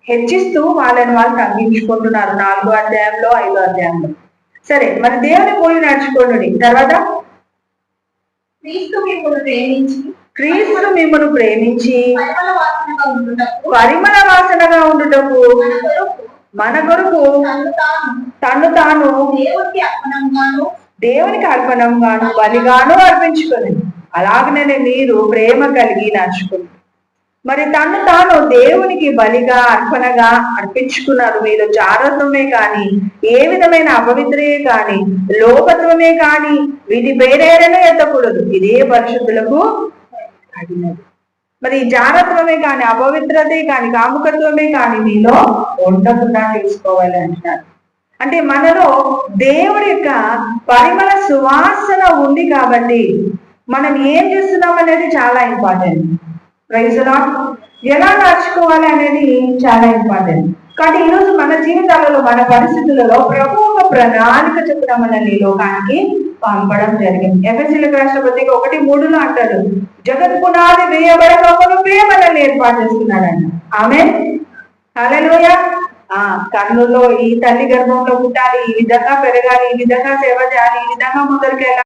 హెచ్చిస్తూ వాళ్ళని వాళ్ళు తగ్గించుకుంటున్నారు 4వ అధ్యాయంలో 5వ అధ్యాయంలో. సరే, మరి దేవుని పోలి నడుచుకోండి. తర్వాత క్రీస్తు మిమ్మల్ని ప్రేమించి పరిమళ వాసనగా ఉండుటకు మన కొరకు తను తాను దేవునికి అర్పణంగాను బలిగాను అర్పించుకొని, అలాగనే మీరు ప్రేమ కలిగి నడుచుకుంటారు. మరి తను తాను దేవునికి బలిగా అర్పణగా అర్పించుకున్నారు. మీరు జారత్వమే కానీ, ఏ విధమైన అపవిత్రమే కానీ, లోకత్వమే కానీ వీటి పేరేరనే ఎత్తకూడదు. ఇదే పరిశుద్ధులకు అడిగినది. మరి జారత్వమే కానీ, అపవిత్రతే కానీ, కాముకత్వమే కానీ మీలో ఉండకుండా తెలుసుకోవాలి అంటున్నారు. అంటే మనలో దేవుడి యొక్క పరిమళ సువాసన ఉంది కాబట్టి మనం ఏం చేస్తున్నాం అనేది చాలా ఇంపార్టెంట్. Praise lord. ఎలా నడుచుకోవాలి అనేది చాలా ఇంపార్టెంట్. కాబట్టి ఈరోజు మన జీవితాలలో, మన పరిస్థితులలో ప్రభు ఒక ప్రణాళిక చొప్పున మనల్ని లోకానికి పంపడం జరిగింది. ఎఫెసీయులకు రాసిన పత్రిక 1:3 అంటాడు, జగత్ పునాది వేయబడకమును మనల్ని ఏర్పాటు చేస్తున్నాడంట. ఆమేన్. హల్లెలూయా. కర్నూలులో ఈ తల్లి గర్భంలో పుట్టాలి, ఈ విధంగా పెరగాలి, ఈ విధంగా సేవ చేయాలి, ఈ విధంగా ముందరికి వెళ్ళాలి.